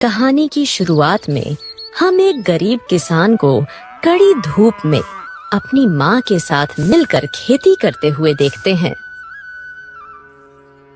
कहानी की शुरुआत में हम एक गरीब किसान को कड़ी धूप में अपनी माँ के साथ मिलकर खेती करते हुए देखते हैं।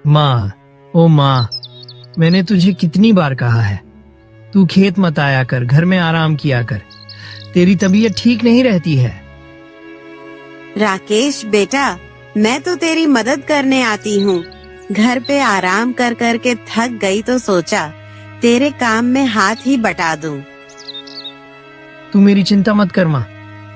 माँ, ओ माँ, मैंने तुझे कितनी बार कहा है, तू खेत मत आया कर, घर में आराम किया कर। तेरी तबीयत ठीक नहीं रहती है। राकेश बेटा, मैं तो तेरी मदद करने आती हूँ। घर पे आराम कर कर के थक गई तो सोचा तेरे काम में हाथ ही बटा दूं। तू मेरी चिंता मत कर माँ,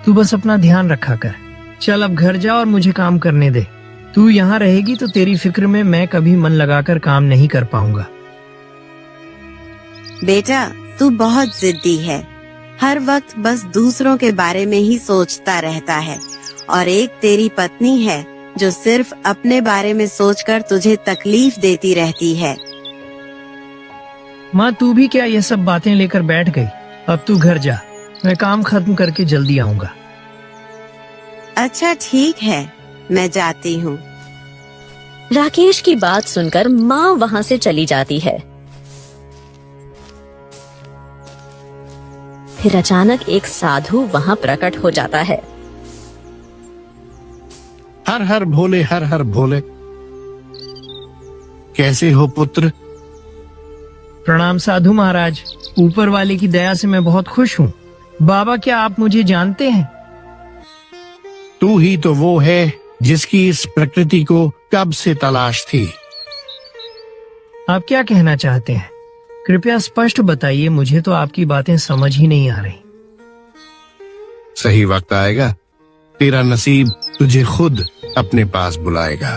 तू बस अपना ध्यान रखा कर। चल अब घर जा और मुझे काम करने दे। तू यहाँ रहेगी तो तेरी फिक्र में मैं कभी मन लगाकर काम नहीं कर पाऊंगा। बेटा, तू बहुत जिद्दी है, हर वक्त बस दूसरों के बारे में ही सोचता रहता है। और एक तेरी पत्नी है जो सिर्फ अपने बारे में सोचकर तुझे तकलीफ देती रहती है। माँ, तू भी क्या ये सब बातें लेकर बैठ गई? अब तू घर जा, मैं काम खत्म करके जल्दी आऊंगा। अच्छा ठीक है, मैं जाती हूँ। राकेश की बात सुनकर माँ वहाँ से चली जाती है। फिर अचानक एक साधु वहाँ प्रकट हो जाता है। हर हर भोले, हर हर भोले। कैसे हो पुत्र? प्रणाम साधु महाराज, ऊपर वाले की दया से मैं बहुत खुश हूँ। बाबा, क्या आप मुझे जानते हैं? तू ही तो वो है जिसकी इस प्रकृति को कब से तलाश थी। आप क्या कहना चाहते हैं? कृपया स्पष्ट बताइए, मुझे तो आपकी बातें समझ ही नहीं आ रही। सही वक्त आएगा, तेरा नसीब तुझे खुद अपने पास बुलाएगा।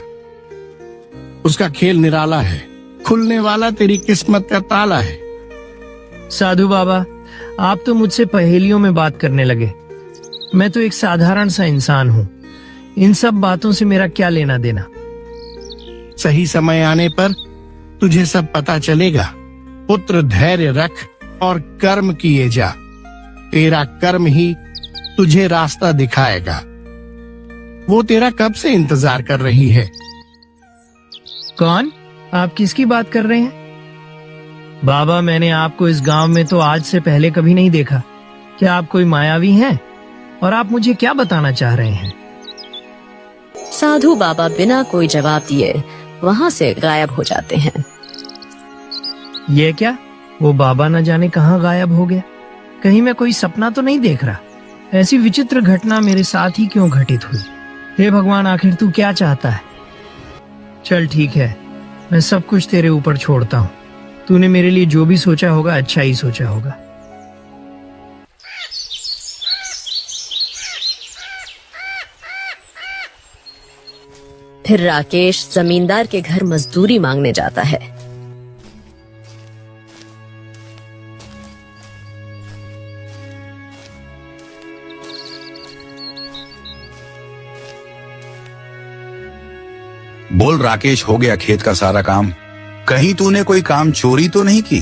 उसका खेल निराला है, खुलने वाला तेरी किस्मत का ताला है। साधु बाबा, आप तो मुझसे पहेलियों में बात करने लगे। मैं तो एक साधारण सा इंसान हूँ, इन सब बातों से मेरा क्या लेना देना। सही समय आने पर तुझे सब पता चलेगा। पुत्र, धैर्य रख और कर्म किए जा। तेरा कर्म ही तुझे रास्ता दिखाएगा। वो तेरा कब से इंतजार कर रही है। कौन? आप किसकी बात कर रहे हैं? बाबा, मैंने आपको इस गांव में तो आज से पहले कभी नहीं देखा। क्या आप कोई मायावी हैं? और आप मुझे क्या बताना चाह रहे हैं? साधु बाबा बिना कोई जवाब दिए वहाँ से गायब हो जाते हैं। ये क्या? वो बाबा न जाने कहाँ गायब हो गया। कहीं मैं कोई सपना तो नहीं देख रहा। ऐसी विचित्र घटना मेरे साथ ही क्यों घटित हुई? हे भगवान, आखिर तू क्या चाहता है? चल ठीक है, मैं सब कुछ तेरे ऊपर छोड़ता हूँ। तूने मेरे लिए जो भी सोचा होगा अच्छा ही सोचा होगा। फिर राकेश जमींदार के घर मजदूरी मांगने जाता है। बोल राकेश, हो गया खेत का सारा काम? कहीं तूने कोई काम चोरी तो नहीं की?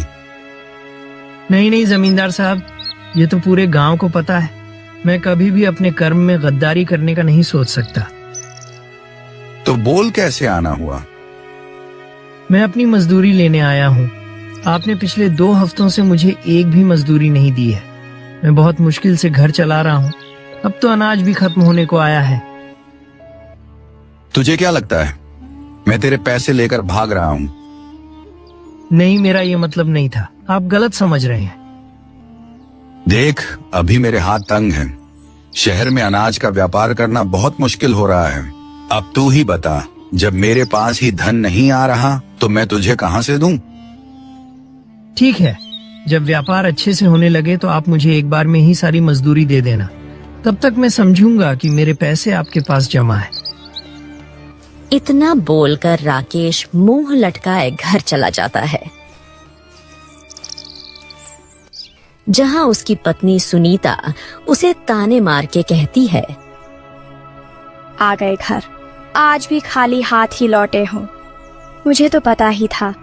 नहीं नहीं जमींदार साहब, ये तो पूरे गांव को पता है। मैं कभी भी अपने कर्म में गद्दारी करने का नहीं सोच सकता। तो बोल कैसे आना हुआ? मैं अपनी मजदूरी लेने आया हूँ। आपने पिछले 2 हफ्तों से मुझे एक भी मजदूरी नहीं दी है। मैं बहुत मुश्किल से घर चला रहा हूँ। अब तो अनाज भी खत्म होने को आया है। तुझे क्या लगता है मैं तेरे पैसे लेकर भाग रहा हूँ? नहीं, मेरा ये मतलब नहीं था। आप गलत समझ रहे हैं। देख, अभी मेरे हाथ तंग हैं। शहर में अनाज का व्यापार करना बहुत मुश्किल हो रहा है। अब तू ही बता, जब मेरे पास ही धन नहीं आ रहा तो मैं तुझे कहाँ से दूं? ठीक है, जब व्यापार अच्छे से होने लगे तो आप मुझे एक बार में ही सारी मजदूरी दे देना। तब तक मैं समझूंगा कि मेरे पैसे आपके पास जमा है। इतना बोलकर राकेश मुंह लटकाए घर चला जाता है, जहां उसकी पत्नी सुनीता उसे ताने मार के कहती है, आ गए घर, आज भी खाली हाथ ही लौटे हो। मुझे तो पता ही था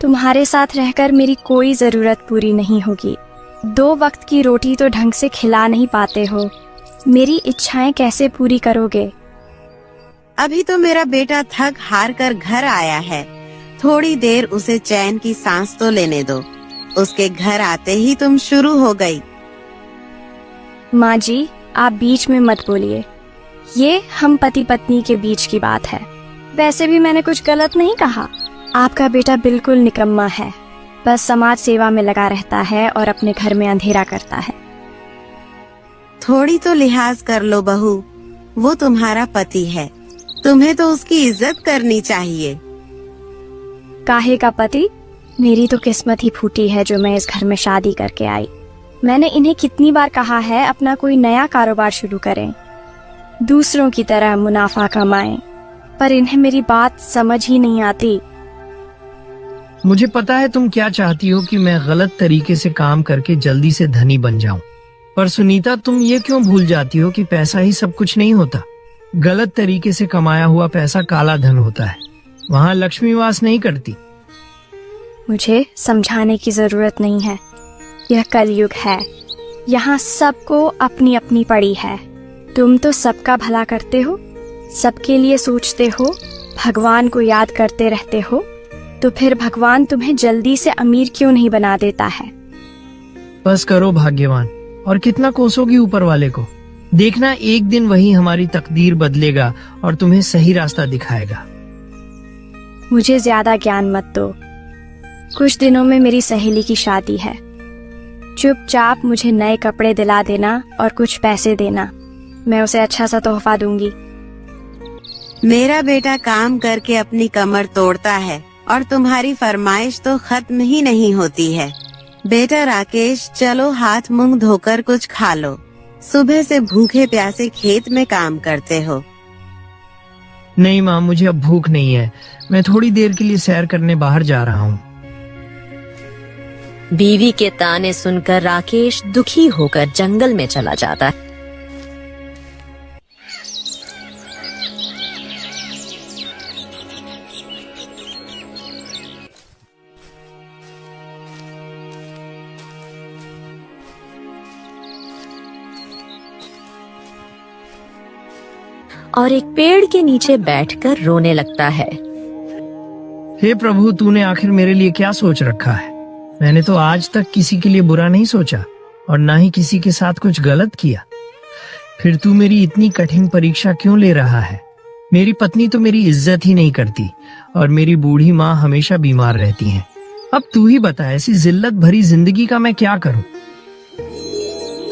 तुम्हारे साथ रहकर मेरी कोई जरूरत पूरी नहीं होगी। 2 वक्त की रोटी तो ढंग से खिला नहीं पाते हो, मेरी इच्छाएं कैसे पूरी करोगे? अभी तो मेरा बेटा थक हार कर घर आया है, थोड़ी देर उसे चैन की सांस तो लेने दो, उसके घर आते ही तुम शुरू हो गई। माँ जी, आप बीच में मत बोलिए। ये हम पति पत्नी के बीच की बात है। वैसे भी मैंने कुछ गलत नहीं कहा। आपका बेटा बिल्कुल निकम्मा है, बस समाज सेवा में लगा रहता है और अपने घर में अंधेरा करता है। थोड़ी तो लिहाज कर लो बहू, वो तुम्हारा पति है, तुम्हें तो उसकी इज्जत करनी चाहिए। काहे का पति? मेरी तो किस्मत ही फूटी है जो मैं इस घर में शादी करके आई। मैंने इन्हें कितनी बार कहा है अपना कोई नया कारोबार शुरू करें, दूसरों की तरह मुनाफा कमाएं, पर इन्हें मेरी बात समझ ही नहीं आती। मुझे पता है तुम क्या चाहती हो कि मैं गलत तरीके से काम करके जल्दी से धनी बन जाऊं। पर सुनीता, तुम ये क्यों भूल जाती हो कि पैसा ही सब कुछ नहीं होता। गलत तरीके से कमाया हुआ पैसा काला धन होता है, वहाँ लक्ष्मी वास नहीं करती। मुझे समझाने की जरूरत नहीं है। यह कलयुग है, यहाँ सबको अपनी अपनी पड़ी है। तुम तो सबका भला करते हो, सबके लिए सोचते हो, भगवान को याद करते रहते हो, तो फिर भगवान तुम्हें जल्दी से अमीर क्यों नहीं बना देता है? बस करो भाग्यवान, और कितना कोसोगी ऊपर वाले को। देखना एक दिन वही हमारी तकदीर बदलेगा और तुम्हें सही रास्ता दिखाएगा। मुझे ज्यादा ज्ञान मत दो। कुछ दिनों में मेरी सहेली की शादी है। चुपचाप मुझे नए कपड़े दिला देना और कुछ पैसे देना, मैं उसे अच्छा सा तोहफा दूंगी। मेरा बेटा काम करके अपनी कमर तोड़ता है और तुम्हारी फरमाइश तो खत्म ही नहीं होती है। बेटा राकेश, चलो हाथ मुंह धोकर कुछ खा लो। सुबह से भूखे प्यासे खेत में काम करते हो। नहीं माँ, मुझे अब भूख नहीं है। मैं थोड़ी देर के लिए सैर करने बाहर जा रहा हूँ। बीवी के ताने सुनकर राकेश दुखी होकर जंगल में चला जाता है। और एक पेड़ के नीचे बैठकर रोने लगता है। हे प्रभु, तूने आखिर मेरे लिए क्या सोच रखा है? मैंने तो आज तक किसी के लिए बुरा नहीं सोचा और ना ही किसी के साथ कुछ गलत किया। फिर तू मेरी इतनी कठिन परीक्षा क्यों ले रहा है? मेरी पत्नी तो मेरी इज्जत ही नहीं करती और मेरी बूढ़ी माँ हमेशा बीमार रहती है। अब तू ही बता, ऐसी जिल्लत भरी जिंदगी का मैं क्या करूं?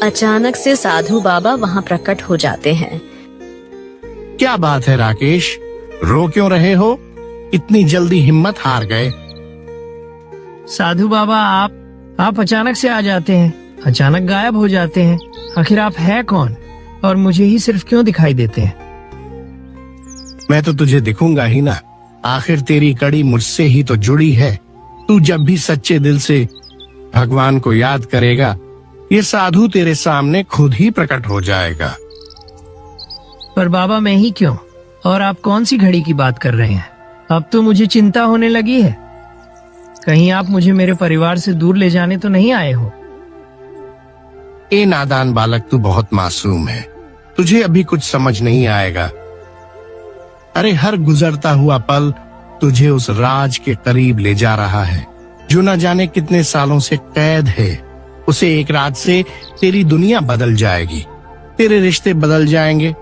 अचानक से साधु बाबा वहाँ प्रकट हो जाते हैं। क्या बात है राकेश, रो क्यों रहे हो? इतनी जल्दी हिम्मत हार गए? साधु बाबा, आप अचानक से आ जाते हैं, अचानक गायब हो जाते हैं। आखिर आप है कौन और मुझे ही सिर्फ क्यों दिखाई देते हैं? मैं तो तुझे दिखूंगा ही ना। आखिर तेरी कड़ी मुझसे ही तो जुड़ी है। तू जब भी सच्चे दिल से भगवान को याद करेगा, ये साधु तेरे सामने खुद ही प्रकट हो जाएगा। पर बाबा, मैं ही क्यों? और आप कौन सी घड़ी की बात कर रहे हैं? अब तो मुझे चिंता होने लगी है। कहीं आप मुझे मेरे परिवार से दूर ले जाने तो नहीं आए हो? ए नादान बालक, तू बहुत मासूम है, तुझे अभी कुछ समझ नहीं आएगा। अरे हर गुजरता हुआ पल तुझे उस राज के करीब ले जा रहा है जो न जाने कितने सालों से कैद है। उसे एक रात से तेरी दुनिया बदल जाएगी, तेरे रिश्ते बदल जाएंगे।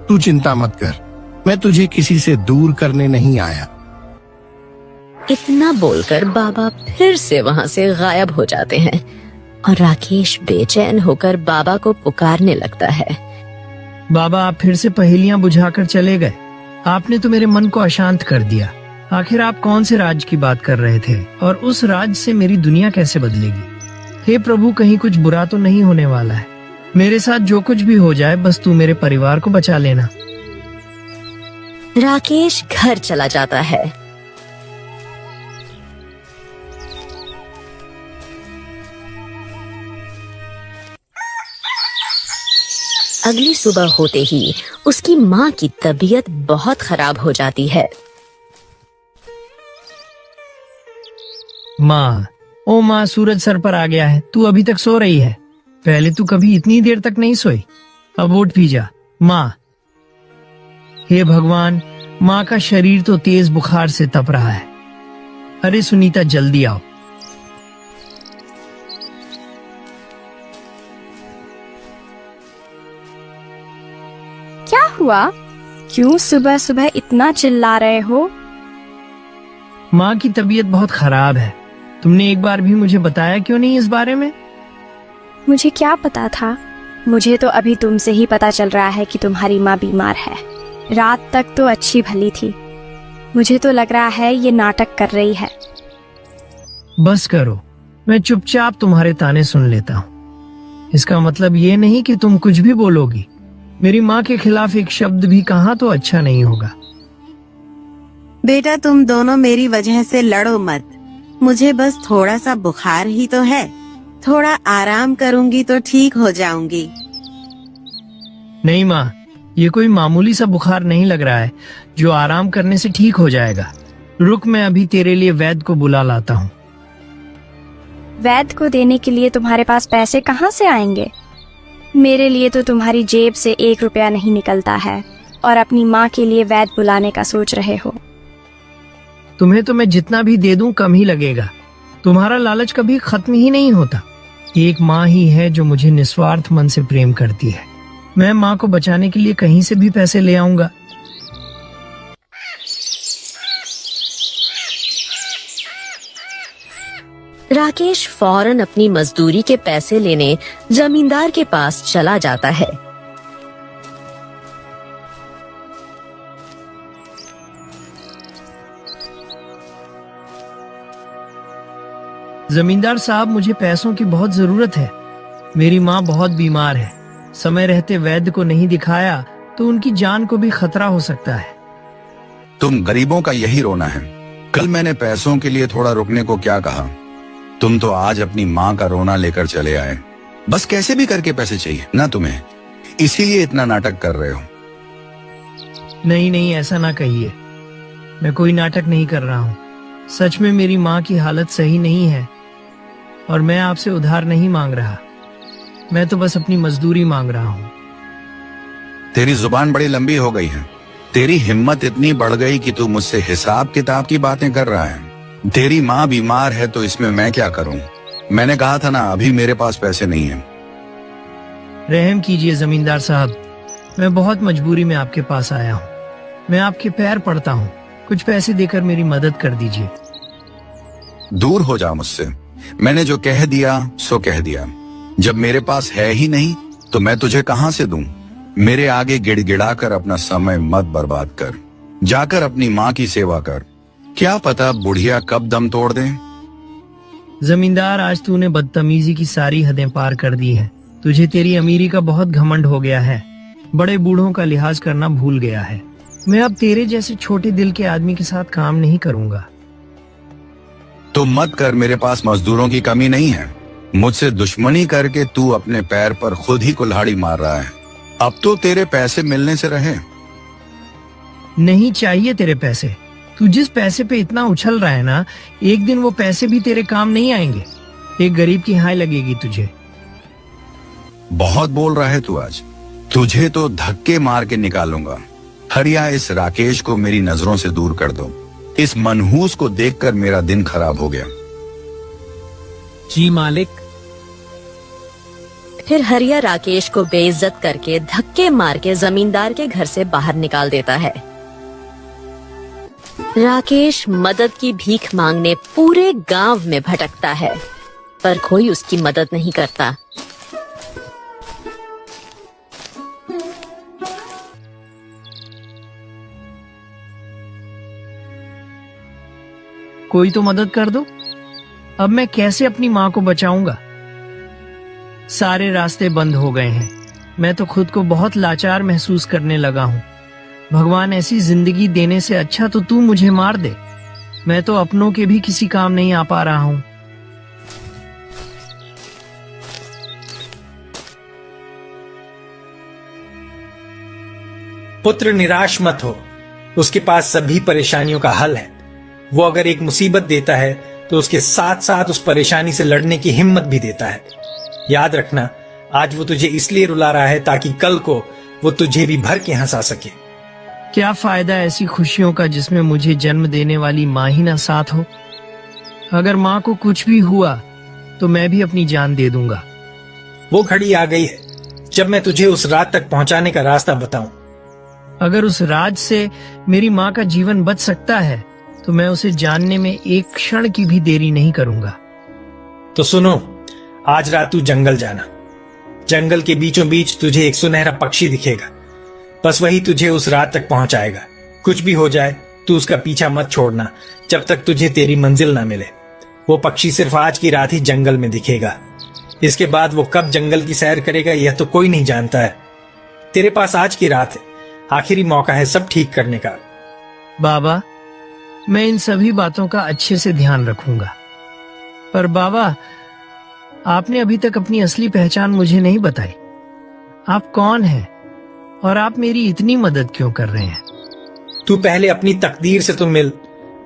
तू चिंता मत कर, मैं तुझे किसी से दूर करने नहीं आया। इतना बोलकर बाबा फिर से वहाँ से गायब हो जाते हैं और राकेश बेचैन होकर बाबा को पुकारने लगता है। बाबा, आप फिर से पहेलियां बुझाकर चले गए। आपने तो मेरे मन को अशांत कर दिया। आखिर आप कौन से राज की बात कर रहे थे और उस राज से मेरी दुनिया कैसे बदलेगी? हे प्रभु, कहीं कुछ बुरा तो नहीं होने वाला है? मेरे साथ जो कुछ भी हो जाए, बस तू मेरे परिवार को बचा लेना। राकेश घर चला जाता है। अगली सुबह होते ही उसकी माँ की तबीयत बहुत खराब हो जाती है। माँ, ओ माँ, सूरज सर पर आ गया है। तू अभी तक सो रही है? पहले तू कभी इतनी देर तक नहीं सोई। अब उठ भी जा माँ। हे भगवान, माँ का शरीर तो तेज बुखार से तप रहा है। अरे सुनीता, जल्दी आओ। हुआ? क्यों सुबह सुबह इतना चिल्ला रहे हो? माँ की तबीयत बहुत खराब है। तुमने एक बार भी मुझे बताया क्यों नहीं इस बारे में? मुझे क्या पता था? मुझे तो अभी तुमसे ही पता चल रहा है कि तुम्हारी माँ बीमार है। रात तक तो अच्छी भली थी। मुझे तो लग रहा है ये नाटक कर रही है। बस करो, मैं चुपचाप तुम्हारे ताने सुन लेता हूँ। इसका मतलब ये नहीं कि तुम कुछ भी बोलोगी। मेरी माँ के खिलाफ एक शब्द भी कहा तो अच्छा नहीं होगा। बेटा, तुम दोनों मेरी वजह से लड़ो मत। मुझे बस थोड़ा सा बुखार ही तो है। थोड़ा आराम करूंगी तो ठीक हो जाऊंगी। नहीं माँ, ये कोई मामूली सा बुखार नहीं लग रहा है जो आराम करने से ठीक हो जाएगा। रुक, मैं अभी तेरे लिए वैद्य को बुला लाता हूँ। वैद्य को देने के लिए तुम्हारे पास पैसे कहाँ से आएंगे? मेरे लिए तो तुम्हारी जेब से 1 रुपया नहीं निकलता है और अपनी माँ के लिए वैद्य बुलाने का सोच रहे हो। तुम्हें तो मैं जितना भी दे दूं कम ही लगेगा। तुम्हारा लालच कभी खत्म ही नहीं होता। एक माँ ही है जो मुझे निस्वार्थ मन से प्रेम करती है। मैं माँ को बचाने के लिए कहीं से भी पैसे ले आऊंगा। राकेश फौरन अपनी मजदूरी के पैसे लेने जमींदार के पास चला जाता है। जमींदार साहब, मुझे पैसों की बहुत जरूरत है। मेरी माँ बहुत बीमार है। समय रहते वैद्य को नहीं दिखाया तो उनकी जान को भी खतरा हो सकता है। तुम गरीबों का यही रोना है। कल मैंने पैसों के लिए थोड़ा रुकने को क्या कहा? तुम तो आज अपनी माँ का रोना लेकर चले आए। बस कैसे भी करके पैसे चाहिए ना तुम्हें, इसीलिए इतना नाटक कर रहे हो। नहीं नहीं, ऐसा ना कहिए। मैं कोई नाटक नहीं कर रहा हूँ। सच में मेरी माँ की हालत सही नहीं है और मैं आपसे उधार नहीं मांग रहा। मैं तो बस अपनी मजदूरी मांग रहा हूँ। तेरी जुबान बड़ी लंबी हो गई है। तेरी हिम्मत इतनी बढ़ गई कि तू मुझसे हिसाब किताब की बातें कर रहा है। तेरी माँ बीमार है तो इसमें मैं क्या करूं? मैंने कहा था ना, अभी मेरे पास पैसे नहीं है। रहम कीजिए जमींदार साहब, मैं बहुत मजबूरी में आपके पास आया हूँ। मैं आपके पैर पड़ता हूँ, कुछ पैसे देकर मेरी मदद कर दीजिए। दूर हो जा मुझसे। मैंने जो कह दिया सो कह दिया। जब मेरे पास है ही नहीं तो मैं तुझे कहां से दूं? मेरे आगे गिड़गिड़ा कर अपना समय मत बर्बाद कर। जाकर अपनी माँ की सेवा कर। क्या पता बुढ़िया कब दम तोड़ दे। जमींदार, आज तूने बदतमीजी की सारी हदें पार कर दी हैं। तुझे तेरी अमीरी का बहुत घमंड हो गया है। बड़े बूढ़ों का लिहाज करना भूल गया है। मैं अब तेरे जैसे छोटे दिल के आदमी के साथ काम नहीं करूंगा। तो मत कर, मेरे पास मजदूरों की कमी नहीं है। मुझसे दुश्मनी करके तू अपने पैर पर खुद ही कुल्हाड़ी मार रहा है। अब तो तेरे पैसे मिलने से रहे। नहीं चाहिए तेरे पैसे। तू जिस पैसे पे इतना उछल रहा है ना, एक दिन वो पैसे भी तेरे काम नहीं आएंगे। एक गरीब की हाय लगेगी तुझे। बहुत बोल रहा है तू आज। तुझे तो धक्के मार के निकालूंगा। हरिया, इस राकेश को मेरी नजरों से दूर कर दो। इस मनहूस को देखकर मेरा दिन खराब हो गया। जी मालिक। फिर हरिया राकेश को बेइज्जत करके धक्के मार के जमींदार के घर से बाहर निकाल देता है। राकेश मदद की भीख मांगने पूरे गांव में भटकता है, पर कोई उसकी मदद नहीं करता। कोई तो मदद कर दो। अब मैं कैसे अपनी माँ को बचाऊंगा? सारे रास्ते बंद हो गए हैं। मैं तो खुद को बहुत लाचार महसूस करने लगा हूँ। भगवान, ऐसी जिंदगी देने से अच्छा तो तू मुझे मार दे। मैं तो अपनों के भी किसी काम नहीं आ पा रहा हूँ। पुत्र, निराश मत हो। उसके पास सभी परेशानियों का हल है। वो अगर एक मुसीबत देता है तो उसके साथ साथ उस परेशानी से लड़ने की हिम्मत भी देता है। याद रखना, आज वो तुझे इसलिए रुला रहा है ताकि कल को वो तुझे भी भर के हंसा सके। क्या फायदा ऐसी खुशियों का जिसमें मुझे जन्म देने वाली माँ ही ना साथ हो? अगर माँ को कुछ भी हुआ तो मैं भी अपनी जान दे दूंगा। वो घड़ी आ गई है जब मैं तुझे उस रात तक पहुंचाने का रास्ता बताऊं। अगर उस राज से मेरी माँ का जीवन बच सकता है तो मैं उसे जानने में एक क्षण की भी देरी नहीं करूंगा। तो सुनो, आज रात तू जंगल जाना। जंगल के बीचों बीच तुझे एक सुनहरा पक्षी दिखेगा, बस वही तुझे उस रात तक पहुंचाएगा। कुछ भी हो जाए तू उसका पीछा मत छोड़ना जब तक तुझे तेरी मंजिल ना मिले। वो पक्षी सिर्फ आज की रात ही जंगल में दिखेगा। इसके बाद वो कब जंगल की सैर करेगा यह तो कोई नहीं जानता है। तेरे पास आज की रात है, आखिरी मौका है सब ठीक करने का। बाबा, मैं इन सभी बातों का अच्छे से ध्यान रखूंगा। पर बाबा, आपने अभी तक अपनी असली पहचान मुझे नहीं बताई। आप कौन हैं और आप मेरी इतनी मदद क्यों कर रहे हैं? तू पहले अपनी तकदीर से तो मिल,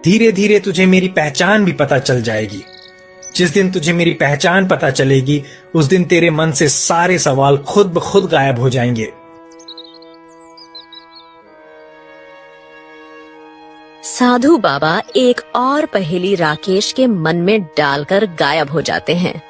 धीरे धीरे तुझे मेरी पहचान भी पता चल जाएगी। जिस दिन तुझे मेरी पहचान पता चलेगी उस दिन तेरे मन से सारे सवाल खुद ब खुद गायब हो जाएंगे। साधु बाबा एक और पहेली राकेश के मन में डालकर गायब हो जाते हैं।